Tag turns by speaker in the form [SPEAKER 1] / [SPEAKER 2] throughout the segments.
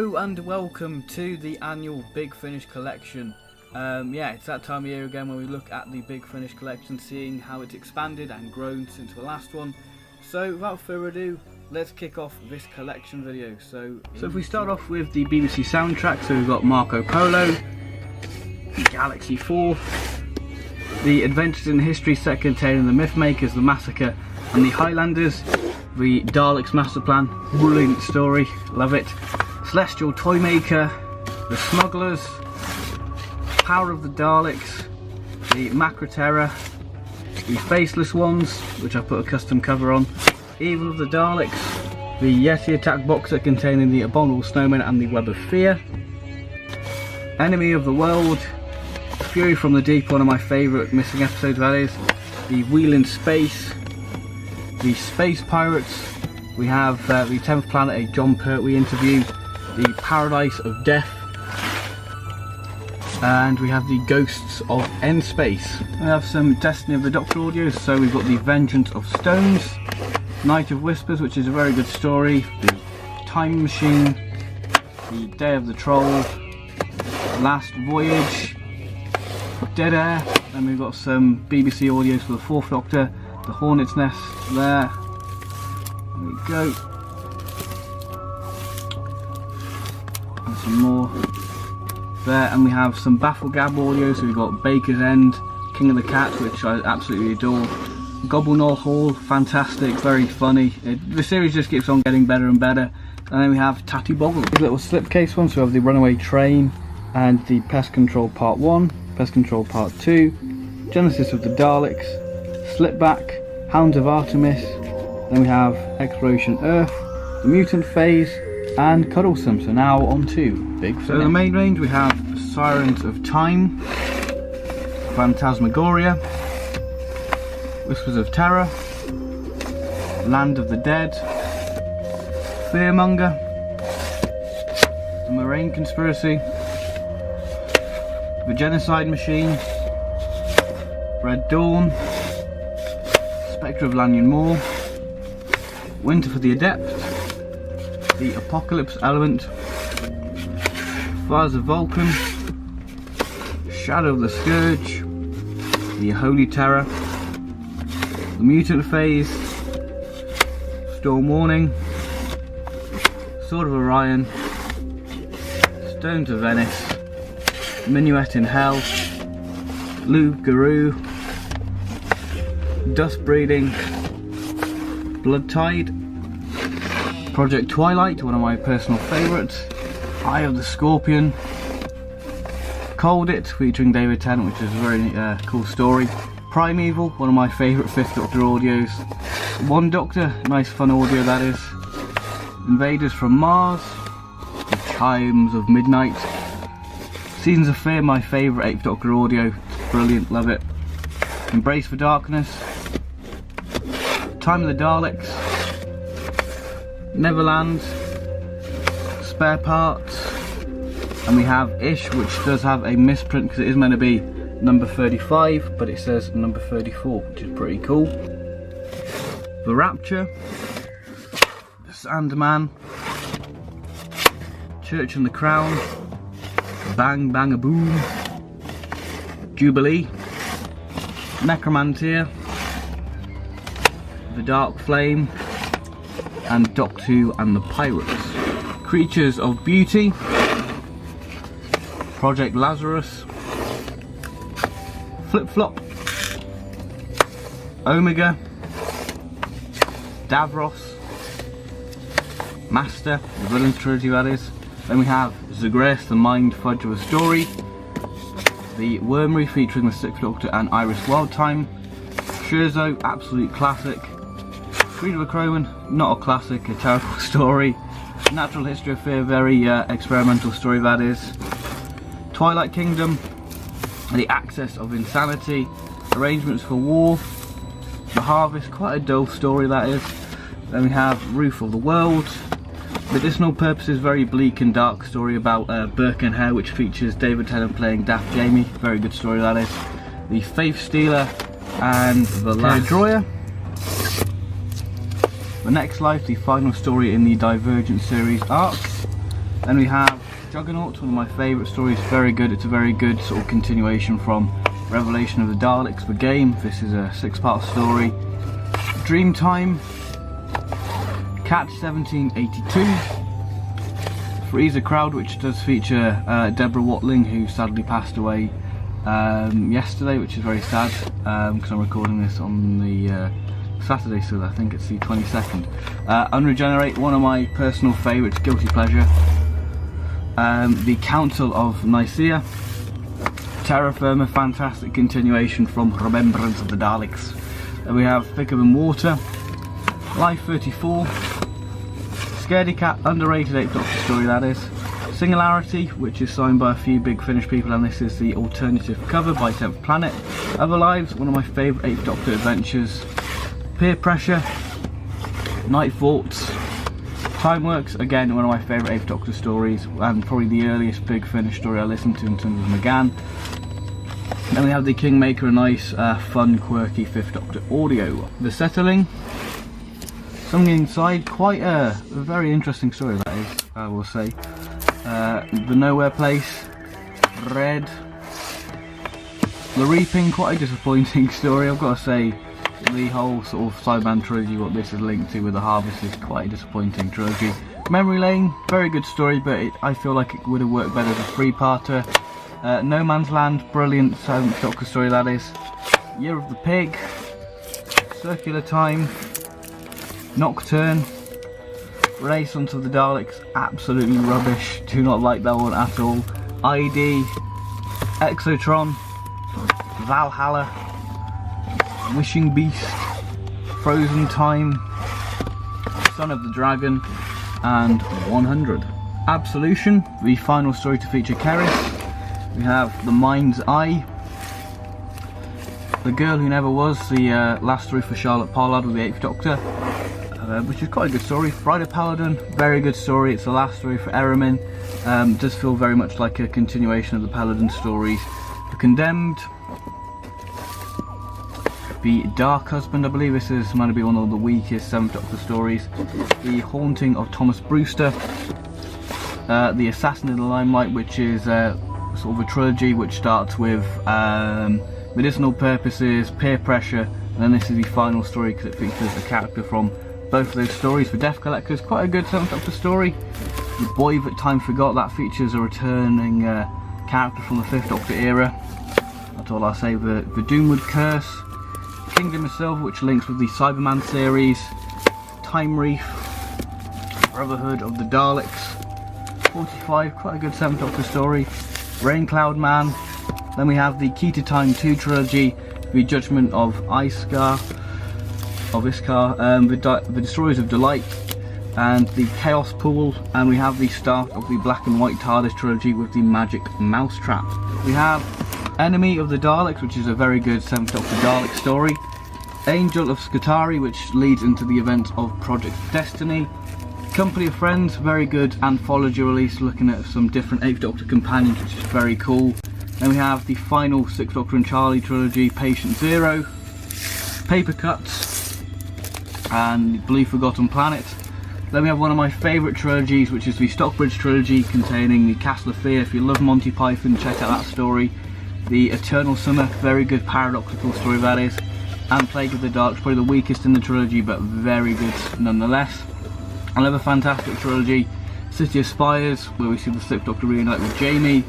[SPEAKER 1] Hello and welcome to the annual Big Finish collection. It's that time of year again when we look at the Big Finish collection, seeing how it's expanded and grown since the last one. So without further ado, let's kick off this collection video. So if we start off with the BBC soundtrack, so we've got Marco Polo, Galaxy 4, the Adventures in History set containing the Mythmakers, the Massacre and the Highlanders, the Daleks Master Plan, brilliant story, love it, Celestial Toymaker, the Smugglers, Power of the Daleks, the Macra Terror, the Faceless Ones, which I put a custom cover on, Evil of the Daleks, the Yeti Attack box set containing the Abominable Snowman and the Web of Fear, Enemy of the World, Fury from the Deep, one of my favourite missing episodes that is, the Wheel in Space, the Space Pirates, we have the 10th Planet, a John Pertwee interview, the Paradise of Death, and we have the Ghosts of End Space. We have some Destiny of the Doctor audios, so we've got the Vengeance of Stones, Night of Whispers, which is a very good story, the Time Machine, the Day of the Troll, Last Voyage, Dead Air, and we've got some BBC audios for the 4th Doctor, the Hornet's Nest there we go, and some more there, and we have some Bafflegab audio, so we've got Baker's End, King of the Cat, which I absolutely adore, Gobblenall Hall, fantastic, very funny, the series just keeps on getting better and better, and then we have Tatty Boggle, these little slipcase ones, so we have the Runaway Train and the Pest Control Part 1, Pest Control Part 2, Genesis of the Daleks, Slipback, Hounds of Artemis, then we have Exploration Earth, the Mutant Phase, and Cuddlesome. So now on to Big Finish. So the main range we have Sirens of Time, Phantasmagoria, Whispers of Terror, Land of the Dead, Fearmonger, the Moraine Conspiracy, the Genocide Machine, Red Dawn, Spectre of Lanyon Moor, Winter for the Adept, the Apocalypse Element, Fires of Vulcan, Shadow of the Scourge, the Holy Terror, the Mutant Phase, Storm Warning, Sword of Orion, Stone to Venice, Minuet in Hell, Lou Garou, Dust Breeding, Blood Tide, Project Twilight, one of my personal favourites, Eye of the Scorpion, Cold It, featuring David Tennant, which is a very cool story, Primeval, one of my favourite 5th Doctor audios, One Doctor, nice fun audio that is, Invaders from Mars, The Chimes of Midnight, Seasons of Fear, my favourite 8th Doctor audio, it's brilliant, love it, Embrace for Darkness, Time of the Daleks, Neverland, Spare Parts, and we have Ish, which does have a misprint because it is meant to be number 35, but it says number 34, which is pretty cool. The Rapture, The Sandman, Church and the Crown, Bang Bang a Boom, Jubilee, Necromantia, The Dark Flame, and Doctor Who and the Pirates. Creatures of Beauty, Project Lazarus, Flip Flop, Omega, Davros, Master, the Villains trilogy that is. Then we have Zagreus, the Mind Fudge of a Story, the Wormery featuring the 6th Doctor and Iris Wildtime, Scherzo, absolute classic, Creed of a Crowman, not a classic, a terrible story, Natural History of Fear, very experimental story that is, Twilight Kingdom, The Access of Insanity, Arrangements for War, The Harvest, quite a dull story that is. Then we have Roof of the World, Medicinal Purposes, very bleak and dark story about Burke and Hare, which features David Tennant playing Daft Jamie, very good story that is. The Faith Stealer and The Last Droyer, The Next Life, the final story in the Divergent series arcs, Then we have Juggernaut, one of my favourite stories, very good. It's a very good sort of continuation from Revelation of the Daleks, the game. This is a 6-part story. Dreamtime, Catch 1782, Freezer Crowd, which does feature Deborah Watling, who sadly passed away yesterday, which is very sad because I'm recording this on the Saturday, so I think it's the 22nd. Unregenerate, one of my personal favourites, guilty pleasure. The Council of Nicaea, Terra Firma, fantastic continuation from Remembrance of the Daleks. Then we have Thicker Than Water, Life 34, Scaredy Cat, underrated 8th Doctor story that is. Singularity, which is signed by a few Big Finish people, and this is the alternative cover by 10th Planet. Other Lives, one of my favourite 8th Doctor adventures. Peer Pressure, Night Thoughts, Time Works, again one of my favourite 8th Doctor stories, and probably the earliest Big Finish story I listened to in terms of McGann. Then we have The Kingmaker, a nice, fun, quirky 5th Doctor audio. The Settling, Something Inside, quite a very interesting story that is, I will say. The Nowhere Place, Red, The Reaping, quite a disappointing story, I've got to say. The whole sort of Cyberman trilogy, what this is linked to with the Harvest, is quite a disappointing trilogy. Memory Lane, very good story, but I feel like it would have worked better as a 3-parter. No Man's Land, brilliant 7th Doctor story that is. Year of the Pig, Circular Time, Nocturne, Renaissance of the Daleks, absolutely rubbish, do not like that one at all. ID, Exotron, Valhalla, Wishing Beast, Frozen Time, Son of the Dragon, and 100. Absolution, the final story to feature Keris. We have The Mind's Eye, The Girl Who Never Was, the last story for Charlotte Pollard with the 8th Doctor, which is quite a good story. Friday Paladin, very good story, it's the last story for Eramin. Does feel very much like a continuation of the Paladin stories. The Condemned, The Dark Husband, I believe this is might be one of the weakest 7th Doctor stories. The Haunting of Thomas Brewster, The Assassin in the Limelight, which is sort of a trilogy which starts with Medicinal Purposes, Peer Pressure, and then this is the final story because it features a character from both of those stories. For Death Collectors, quite a good 7th Doctor story. The Boy That Time Forgot, that features a returning character from the 5th Doctor era. That's all I'll say. The Doomwood Curse, Kingdom of Silver, which links with the Cyberman series, Time Reef, Brotherhood of the Daleks, 45, quite a good 7th Doctor story, Rain Cloud Man. Then we have the Key to Time 2 trilogy, the Judgment of Iskar, the Destroyers of Delight, and the Chaos Pool, and we have the start of the Black and White TARDIS trilogy with the Magic Mousetrap. We have Enemy of the Daleks, which is a very good 7th Doctor Dalek story. Angel of Skitarii, which leads into the events of Project Destiny. Company of Friends, very good anthology release looking at some different 8th Doctor companions, which is very cool. Then we have the final 6th Doctor and Charlie trilogy, Patient Zero, Paper Cuts, and Blue Forgotten Planet. Then we have one of my favourite trilogies, which is the Stockbridge trilogy containing the Castle of Fear. If you love Monty Python, check out that story. The Eternal Summer, very good paradoxical story that is. And Plague of the Dark, probably the weakest in the trilogy, but very good nonetheless. Another fantastic trilogy, City of Spires, where we see the 6th Doctor reunite with Jamie.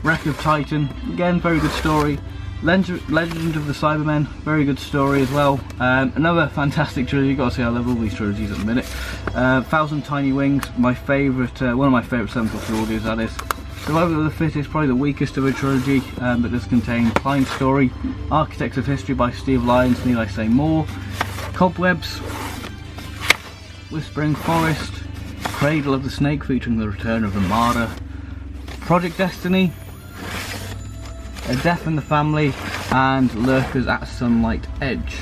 [SPEAKER 1] Wreck of Titan, again very good story. Legend of the Cybermen, very good story as well. Another fantastic trilogy, gotta say I love all these trilogies at the minute. Thousand Tiny Wings, my favourite, one of my favourite 7th Doctor audios that is. Survival of the Fittest, probably the weakest of a trilogy, but does contain Klein's story. Architects of History by Steve Lyons, need I say more. Cobwebs, Whispering Forest, Cradle of the Snake featuring the return of the Marder. Project Destiny, A Death in the Family, and Lurkers at Sunlight Edge.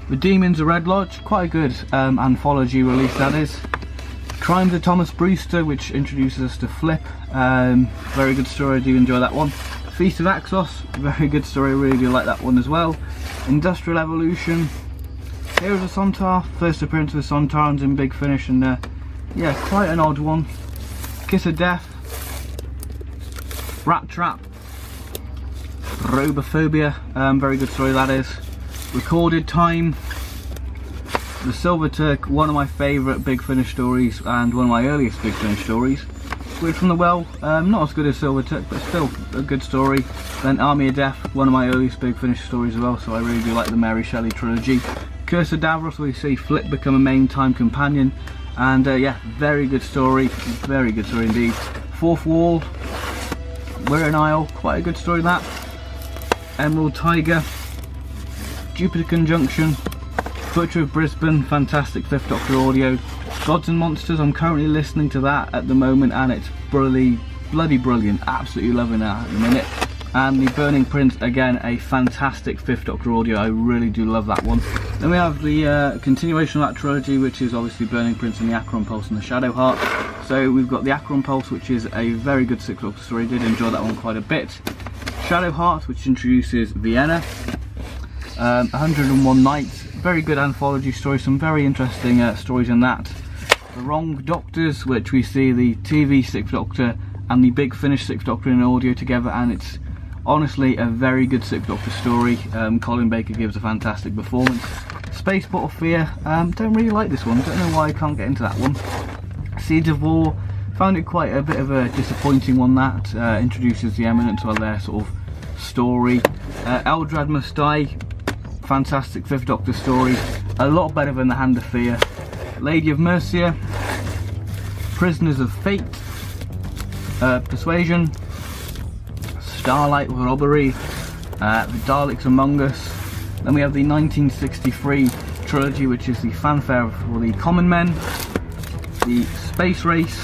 [SPEAKER 1] The Demons of Red Lodge, quite a good anthology release that is. Crimes of Thomas Brewster, which introduces us to Flip, very good story, I do enjoy that one. Feast of Axos, very good story, I really do like that one as well. Industrial Evolution, Heroes of Sontar, first appearance of the Sontarans in Big Finish, and yeah, quite an odd one. Kiss of Death, Rat Trap, Robophobia, very good story that is. Recorded Time, The Silver Turk, one of my favourite Big Finish stories and one of my earliest Big Finish stories. Squid from the Well, not as good as Silver Turk, but still a good story. Then Army of Death, one of my earliest Big Finish stories as well, so I really do like the Mary Shelley trilogy. Curse of Davros, where we see Flip become a main time companion, and yeah, very good story indeed. Fourth Wall, We're an Isle, quite a good story that. Emerald Tiger, Jupiter Conjunction, Butcher of Brisbane, fantastic 5th Doctor audio. Gods and Monsters, I'm currently listening to that at the moment and it's bloody brilliant, absolutely loving that at the minute. And the Burning Prince, again a fantastic 5th Doctor audio, I really do love that one. Then we have the continuation of that trilogy, which is obviously Burning Prince and the Acheron Pulse and the Shadow Heart. So we've got the Acheron Pulse, which is a very good 6th Doctor story, I did enjoy that one quite a bit. Shadow Heart, which introduces Vienna. 101 Nights, very good anthology story, some very interesting stories in that. The Wrong Doctors, which we see the TV 6th Doctor and the Big Finish 6th Doctor in audio together, and it's honestly a very good 6th Doctor story. Colin Baker gives a fantastic performance. Space Bottle Fear, don't really like this one, don't know why I can't get into that one. Seeds of War, found it quite a bit of a disappointing one that introduces the Eminent to their sort of story. Eldrad Must Die, fantastic 5th Doctor story, a lot better than The Hand of Fear. Lady of Mercia, Prisoners of Fate, Persuasion, Starlight Robbery, The Daleks Among Us. Then we have the 1963 trilogy, which is the fanfare for the Common Men, the Space Race,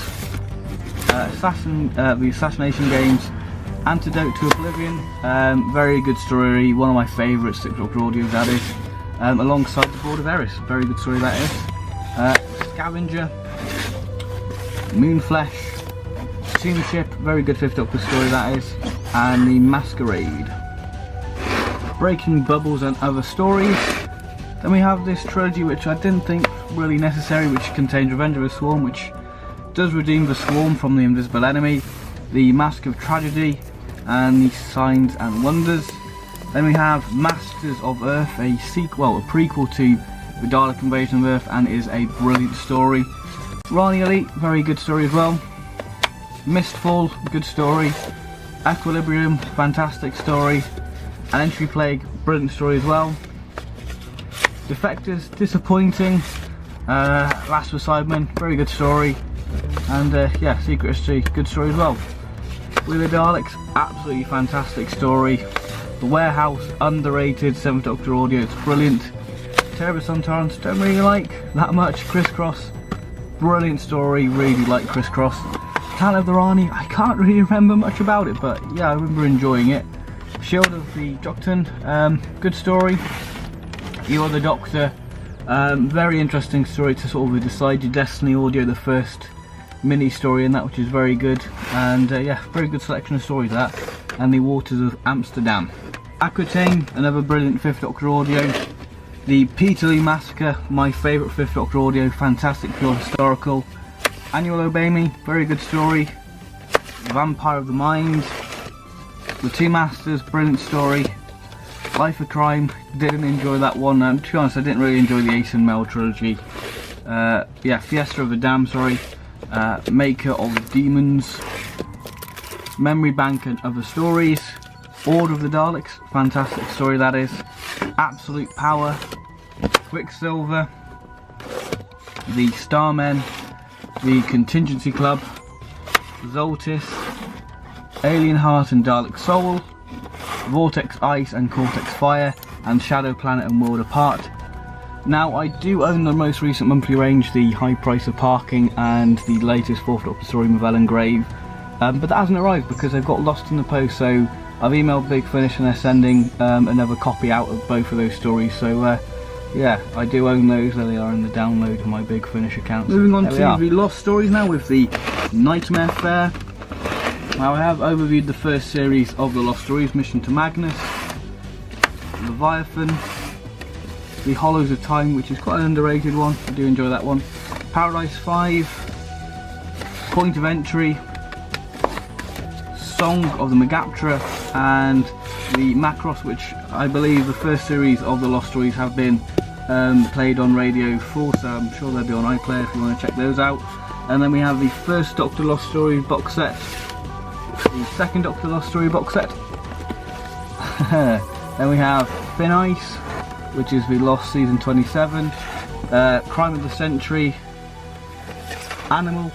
[SPEAKER 1] the Assassination Games, Antidote to Oblivion, very good story, one of my favourite 6th Doctor audios that is, alongside the Board of Eris, very good story that is. Scavenger, Moonflesh, Steamship, very good 5th Doctor story that is, and the Masquerade. Breaking Bubbles and Other Stories. Then we have this trilogy which I didn't think really necessary, which contains Revenge of the Swarm, which does redeem the Swarm from the Invisible Enemy, the Mask of Tragedy, and the Signs and Wonders. Then we have Masters of Earth, a sequel, a prequel to the Dalek Invasion of Earth, and is a brilliant story. Rani Elite, very good story as well. Mistfall, good story. Equilibrium, fantastic story. And Entry Plague, brilliant story as well. Defectors, disappointing. Last for Sidemen, very good story. And yeah, Secret History, good story as well. With the Daleks, absolutely fantastic story. The Warehouse, underrated 7th Doctor audio, it's brilliant. Terror Suntarans, don't really like that much. Crisscross, brilliant story, really like Crisscross. Count of the Rani, I can't really remember much about it, but yeah, I remember enjoying it. Shield of the Joktan, good story. You Are the Doctor, very interesting story to sort of Decide Your Destiny audio, the first mini story in that, which is very good. And yeah, very good selection of stories that. And the Waters of Amsterdam. Aquitaine, another brilliant 5th Doctor audio. The Peterlee Massacre, my favourite 5th Doctor audio, fantastic pure historical. Annual Obey Me, very good story. Vampire of the Mind. The Two Masters, brilliant story. Life of Crime, didn't enjoy that one. To be honest, I didn't really enjoy the Ace and Mel trilogy. Yeah, Fiesta of the Damned, sorry. Maker of Demons. Memory Bank and Other Stories. Order of the Daleks, fantastic story that is. Absolute Power. Quicksilver. The Starmen. The Contingency Club. Zoltis. Alien Heart and Dalek Soul. Vortex Ice and Cortex Fire, and Shadow Planet and World Apart. Now, I do own the most recent monthly range, the High Price of Parking, and the latest 4th Doctor story, Mavell and Grave, but that hasn't arrived because they've got lost in the post, so I've emailed Big Finish and they're sending another copy out of both of those stories, so yeah, I do own those, there they are in the download of my Big Finish account. Moving on to the Lost Stories now with the Nightmare Fair. Now I have overviewed the first series of the Lost Stories, Mission to Magnus, Leviathan, The Hollows of Time, which is quite an underrated one, I do enjoy that one, Paradise 5, Point of Entry, Song of the Megaptra, and the Macross, which I believe the first series of the Lost Stories have been played on Radio 4, so I'm sure they'll be on iPlayer if you want to check those out. And then we have the first Doctor Lost Story box set, the second Doctor Lost Story box set. Then we have Thin Ice, which is the Lost Season 27, Crime of the Century, Animal,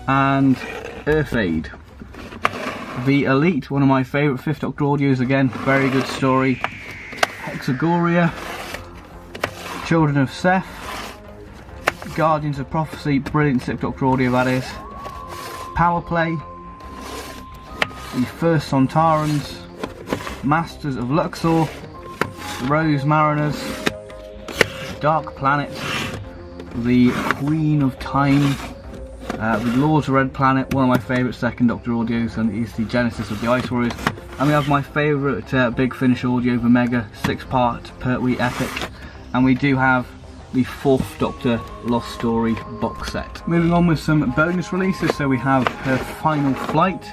[SPEAKER 1] and Earth Aid. The Elite, one of my favourite 5th Doctor audios again, very good story. Hexagoria, Children of Seth, Guardians of Prophecy, brilliant 6th Doctor audio that is. Power Play, the First Sontarans, Masters of Luxor, Rose Mariners, Dark Planet, the Queen of Time, the Lords of Red Planet, one of my favourite 2nd Doctor audios, and is the Genesis of the Ice Warriors. And we have my favourite Big Finish audio, the Mega 6-part Pertwee Epic. And we do have the 4th Doctor Lost Story box set. Moving on with some bonus releases, so we have Her Final Flight,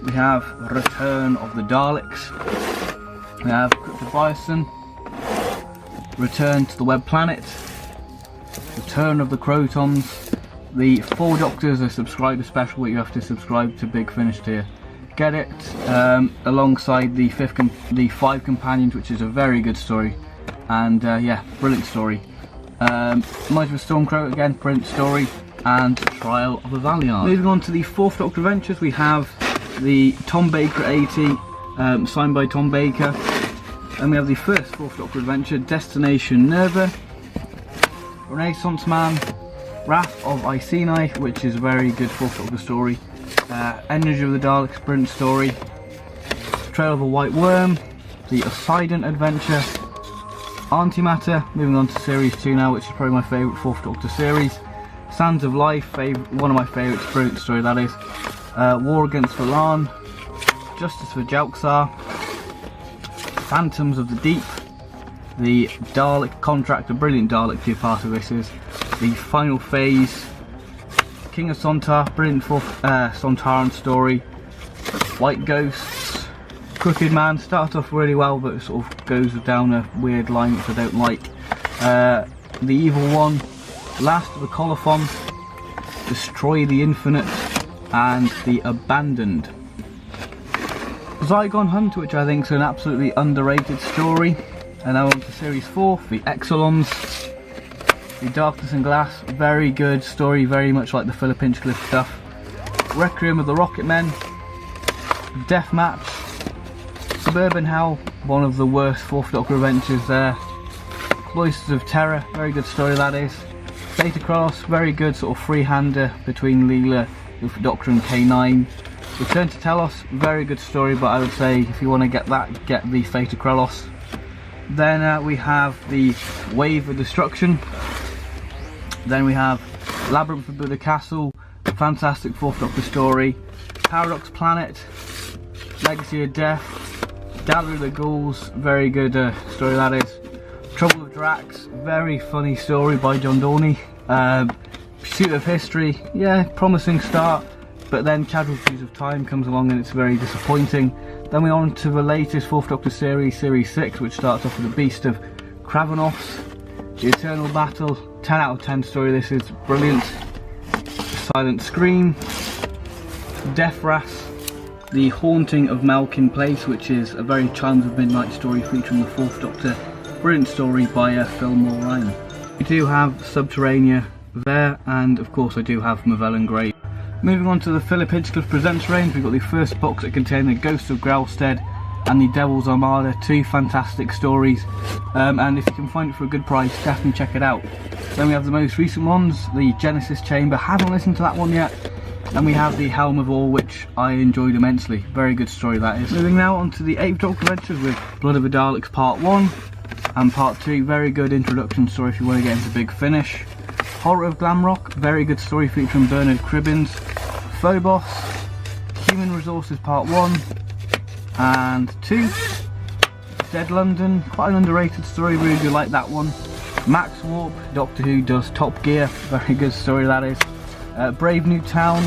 [SPEAKER 1] we have Return of the Daleks, we have Cryptobiosin, Return to the Web Planet, Return of the Crotons, the 4 Doctors, a subscriber special where you have to subscribe to Big Finish to get it, alongside the 5 Companions, which is a very good story, and yeah, brilliant story. Might of Stormcrow, again, brilliant story, and Trial of a Valiant. Moving on to the 4th Doctor Adventures, we have the Tom Baker 80, signed by Tom Baker, and we have the first 4th Doctor Adventure, Destination Nerva, Renaissance Man, Wrath of Iceni, which is a very good 4th Doctor story, Energy of the Daleks, brilliant story, Trail of a White Worm, the Poseidon Adventure, Antimatter, moving on to Series 2 now, which is probably my favourite 4th Doctor series, Sands of Life, one of my favourites, brilliant story that is, War Against Valan, Justice for Jalxar, Phantoms of the Deep, the Dalek Contract, a brilliant Dalek two-parter this is, the Final Phase, King of Sontar, brilliant 4th Sontaran story, White Ghosts, Crooked Man, starts off really well but it sort of goes down a weird line which I don't like, The Evil One, Last of the Colophon, Destroy the Infinite, and The Abandoned. Zygon Hunt, which I think is an absolutely underrated story. And now on to Series 4, the Exelons, the Darkness and Glass, very good story, very much like the Philip Hinchcliffe stuff. Requiem of the Rocketmen, Deathmatch, Suburban Hell, one of the worst 4th Doctor adventures there. Cloisters of Terror, very good story that is. Data Cross, very good sort of free-hander between Leela, the Doctor and K9. Return to Telos, very good story, but I would say if you want to get that, get the Fate of Krelos. Then we have the Wave of Destruction. Then we have Labyrinth of Buddha Castle, fantastic 4th Doctor story. Paradox Planet, Legacy of Death, Gallery of the Ghouls, very good story that is. Trouble of Drax, very funny story by John Dorney. Pursuit of History, yeah, promising start, but then Casualties of Time comes along and it's very disappointing. Then we're on to the latest 4th Doctor series, Series 6, which starts off with the Beast of Kravanos, The Eternal Battle, 10 out of 10 story, this is brilliant. Silent Scream, Deathras, The Haunting of Malkin Place, which is a very Chimes of Midnight story featuring the 4th Doctor, brilliant story by Phil Ryan. We do have Subterranea there, and of course I do have Mavellan Grey. Moving on to the Philip Hinchcliffe Presents range, we've got the first box that contains the Ghost of Growlstead and the Devil's Armada, 2 fantastic stories, and if you can find it for a good price, definitely check it out. Then we have the most recent ones, the Genesis Chamber, haven't listened to that one yet, and we have the Helm of All, which I enjoyed immensely, very good story that is. Moving now on to the 8th Doctor Adventures with Blood of the Daleks Part 1 and Part 2, very good introduction story if you want to get into Big Finish. Horror of Glamrock, very good story featuring Bernard Cribbins. Phobos, Human Resources Part 1 and 2. Dead London, quite an underrated story, really do like that one. Max Warp, Doctor Who does Top Gear, very good story that is. Brave New Town,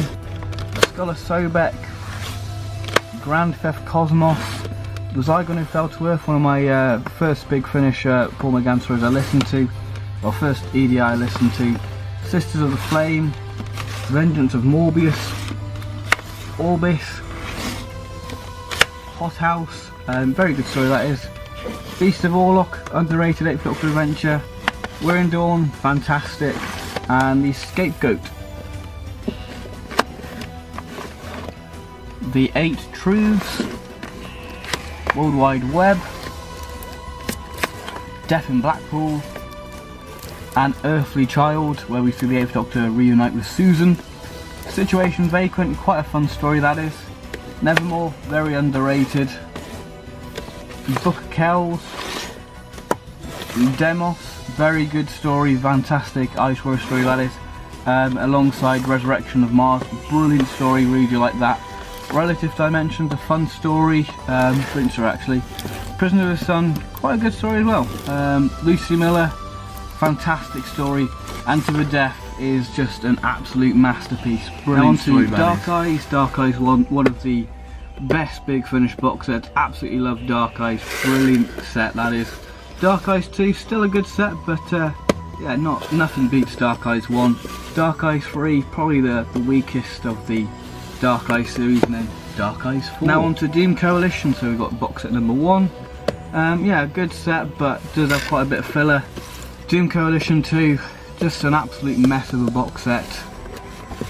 [SPEAKER 1] Scholar Sobek, Grand Theft Cosmos, The Zygon Who Fell to Earth, one of my first Big Finish Paul McGann stories I listened to, or first EDI I listened to, Sisters of the Flame, Vengeance of Morbius, Orbis, Hot House, very good story that is, Beast of Orlok, underrated 8th Doctor adventure, We're in Dawn, fantastic, and The Scapegoat. The 8 Truths, World Wide Web, Death in Blackpool, and Earthly Child, where we see the 8th Doctor reunite with Susan. Situation Vacant, quite a fun story that is. Nevermore, very underrated. Book of Kells, Demos, very good story, fantastic Ice War story that is. Alongside Resurrection of Mars, brilliant story, really do like that. Relative Dimensions, a fun story, brilliant story actually. Prisoner of the Sun, quite a good story as well. Lucy Miller, fantastic story. And To the Death is just an absolute masterpiece. Brilliant story. Now on to Dark Eyes. Dark Eyes, one of the best Big Finish box sets. Absolutely love Dark Eyes, brilliant set that is. Dark Eyes 2, still a good set, but yeah, nothing beats Dark Eyes 1. Dark Eyes 3, probably the weakest of the Dark Eyes series, and then Dark Eyes 4. Now on to Doom Coalition, so we've got box set number 1. Yeah, good set, but does have quite a bit of filler. Doom Coalition 2, just an absolute mess of a box set.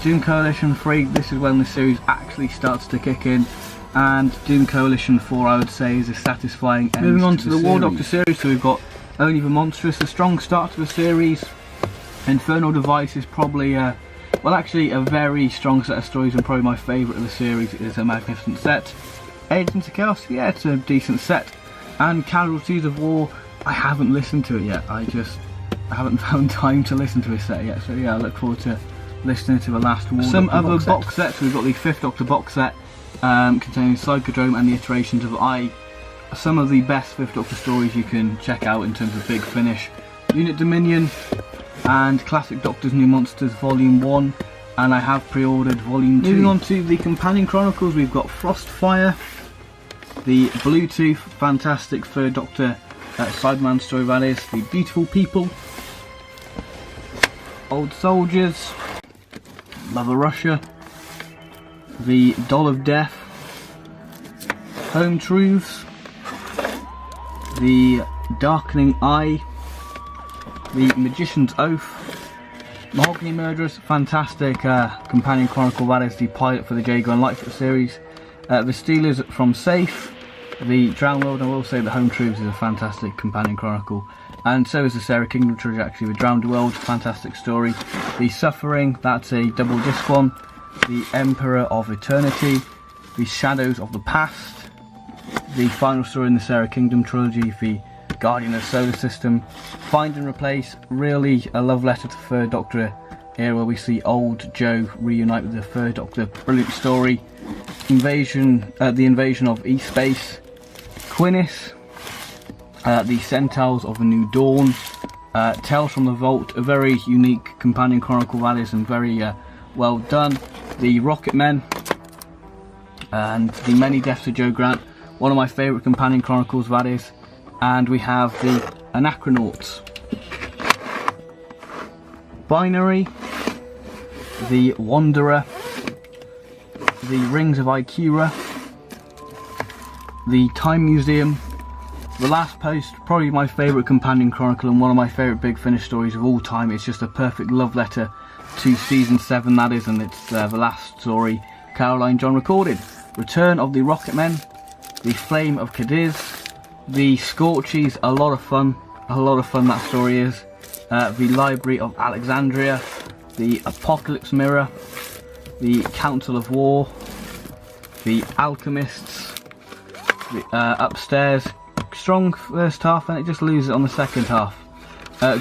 [SPEAKER 1] Doom Coalition 3, this is when the series actually starts to kick in. And Doom Coalition 4, I would say, is a satisfying end. Moving on to the War Doctor series, so we've got Only the Monstrous, a strong start to the series. Infernal Device is probably, well actually a very strong set of stories, and probably my favourite of the series. It is a magnificent set. Agents of Chaos, yeah, it's a decent set. And Casualties of War, I haven't listened to it yet. I haven't found time to listen to this set yet, so yeah, I look forward to listening to the last War Doctor. Some other box sets, we've got the 5th Doctor box set, containing Psychodrome and the Iterations of I. Some of the best 5th Doctor stories you can check out in terms of Big Finish. Unit Dominion and Classic Doctors New Monsters Volume 1, and I have pre-ordered Volume 2. Moving on to the Companion Chronicles, we've got Frostfire, the Bluetooth, fantastic 3rd Doctor Sideman story that is, The Beautiful People, Old Soldiers, Mother Russia, The Doll of Death, Home Truths, The Darkening Eye, The Magician's Oath, Mahogany Murderers, fantastic Companion Chronicle, that is the pilot for the Jago and Lightfoot series. The Steelers from Safe, The Drowned World, and I will say that Home Truths is a fantastic Companion Chronicle. And so is the Sarah Kingdom trilogy actually, with Drowned World, fantastic story. The Suffering, that's a double disc one. The Emperor of Eternity, The Shadows of the Past, the final story in the Sarah Kingdom trilogy, The Guardian of the Solar System, Find and Replace, really a love letter to 3rd Doctor era, where we see old Joe reunite with the 3rd Doctor, brilliant story. The Invasion of East Space, Quinnis, The Centaurs of a New Dawn, Tales from the Vault, a very unique Companion Chronicle that is, and very well done. The Rocket Men, and The Many Deaths of Joe Grant, one of my favourite Companion Chronicles that is. And we have the Anachronauts, Binary, The Wanderer, The Rings of Ikura, The Time Museum, The Last Post, probably my favourite Companion Chronicle and one of my favourite Big Finish stories of all time. It's just a perfect love letter to Season 7 that is, and it's the last story Caroline John recorded. Return of the Rocket Men, The Flame of Cadiz, The Scorchies, a lot of fun that story is. The Library of Alexandria, The Apocalypse Mirror, The Council of War, The Alchemists, the, Upstairs, strong first half and it just loses on the second half.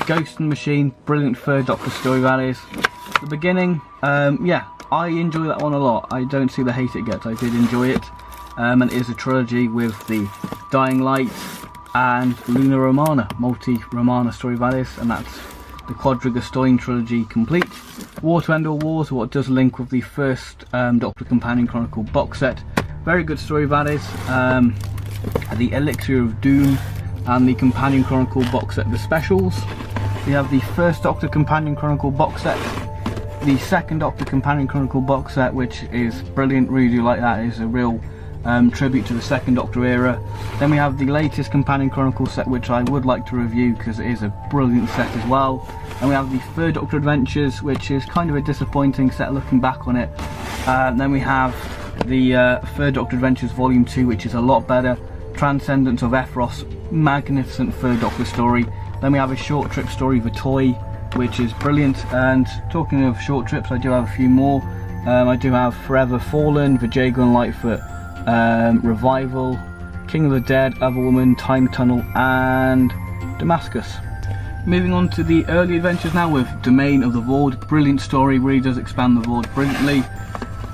[SPEAKER 1] Ghost and Machine, brilliant 3rd Doctor story that is. The Beginning, yeah, I enjoy that one a lot. I don't see the hate it gets, I did enjoy it. And it is a trilogy with the Dying Light and Luna Romana, multi-Romana story that is, and that's the Quadriga Stoin trilogy complete. War to End All Wars, what does link with the first Doctor Companion Chronicle box set. Very good story that is. The Elixir of Doom and the Companion Chronicle box set, the specials. We have the first Doctor Companion Chronicle box set, the second Doctor Companion Chronicle box set, which is brilliant, really do like that. It is a real tribute to the second Doctor era. Then we have the latest Companion Chronicle set, which I would like to review because it is a brilliant set as well. And we have the third Doctor Adventures, which is kind of a disappointing set looking back on it. Then we have the third Doctor Adventures Volume 2, which is a lot better. Transcendence of Ephros, magnificent third Doctor story. Then we have a short trip story, The Toy, which is brilliant. And talking of short trips, I do have a few more. I do have Forever Fallen, The Jago and Lightfoot Revival, King of the Dead, Other Woman, Time Tunnel, and Damascus. Moving on to the early adventures now with Domain of the Void. Brilliant story, really does expand the Void brilliantly.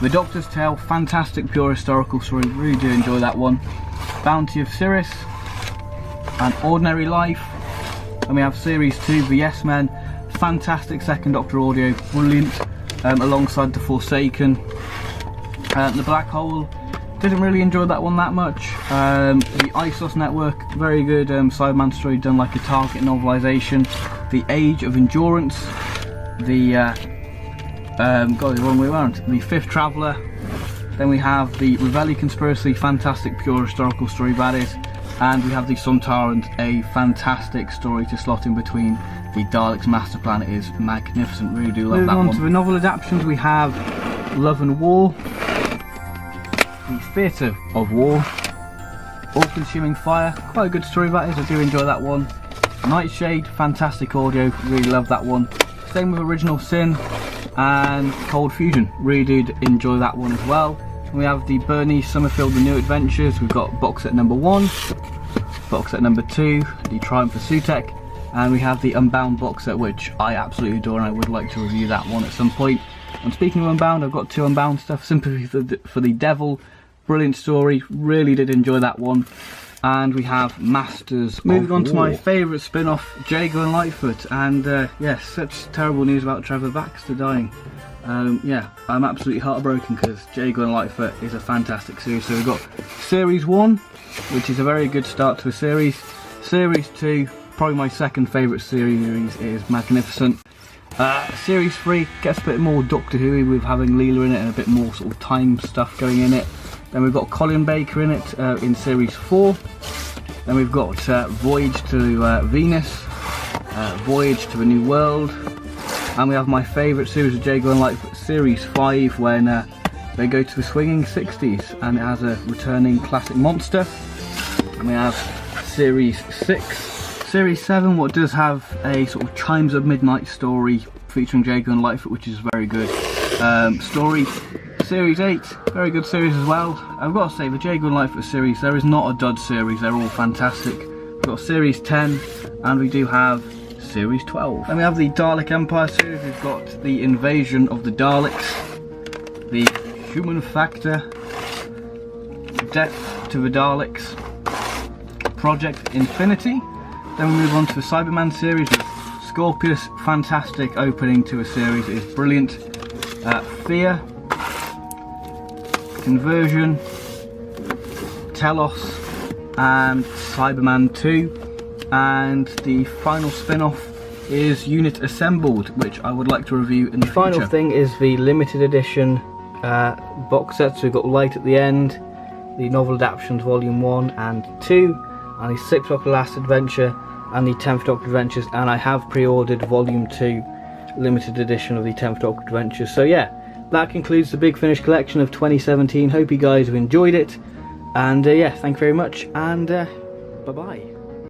[SPEAKER 1] The Doctor's Tale, fantastic pure historical story, really do enjoy that one. Bounty of Sirius, An Ordinary Life, and we have Series 2, The Yes Men, fantastic second Doctor audio, brilliant, alongside The Forsaken. The Black Hole, didn't really enjoy that one that much. The ISOS Network, very good Cyberman story done like a Target novelisation. The Age of Endurance, got the wrong way around, The Fifth Traveller. Then we have the Revelli Conspiracy, fantastic pure historical story that is. And we have the Sontarans, a fantastic story to slot in between the Daleks Master Plan. It is magnificent, really do love that one. Moving on to the novel adaptations, we have Love and War, The Theatre of War, All Consuming Fire, quite a good story that is, I do enjoy that one. Nightshade, fantastic audio, really love that one. Same with Original Sin and Cold Fusion, really did enjoy that one as well. We have the Bernice Summerfield The New Adventures, we've got box set number 1, box set number 2, the Triumph of Sutekh, and we have the Unbound box set, which I absolutely adore and I would like to review that one at some point. And speaking of Unbound, I've got 2 Unbound stuff. Sympathy for the Devil, brilliant story, really did enjoy that one. And we have Masters. Moving on to my favourite spin-off, Jago and Lightfoot, and yes, such terrible news about Trevor Baxter dying. Yeah, I'm absolutely heartbroken because Jago and Lightfoot is a fantastic series. So we've got Series 1, which is a very good start to a series. Series 2, probably my second favourite series, is magnificent. Series 3 gets a bit more Doctor Who with having Leela in it and a bit more sort of time stuff going in it. Then we've got Colin Baker in it in Series 4. Then we've got Voyage to Venus, Voyage to a New World. And we have my favourite series of Jago and Lightfoot, Series 5, when they go to the swinging 60s and it has a returning classic monster. And we have Series 6. Series 7, what does have a sort of Chimes of Midnight story featuring Jago and Lightfoot, which is very good story. Series 8, very good series as well. I've got to say, the Jago and Lightfoot series, there is not a dud series, they're all fantastic. We've got Series 10, and we do have Series 12. Then we have the Dalek Empire series, we've got the Invasion of the Daleks, the Human Factor, Death to the Daleks, Project Infinity. Then we move on to the Cyberman series with Scorpius, fantastic opening to a series, it is brilliant. Fear, Conversion, Telos, and Cyberman 2. And the final spin-off is Unit Assembled, which I would like to review in the future. The final thing is the limited edition box sets. We've got Light at the End, the novel adaptations Volume 1 and 2, and the 6th Doctor Last Adventure, and the 10th Doctor Adventures, and I have pre-ordered Volume 2 limited edition of the 10th Doctor Adventures. So yeah, that concludes the Big Finish collection of 2017. Hope you guys have enjoyed it, and yeah, thank you very much, and bye bye.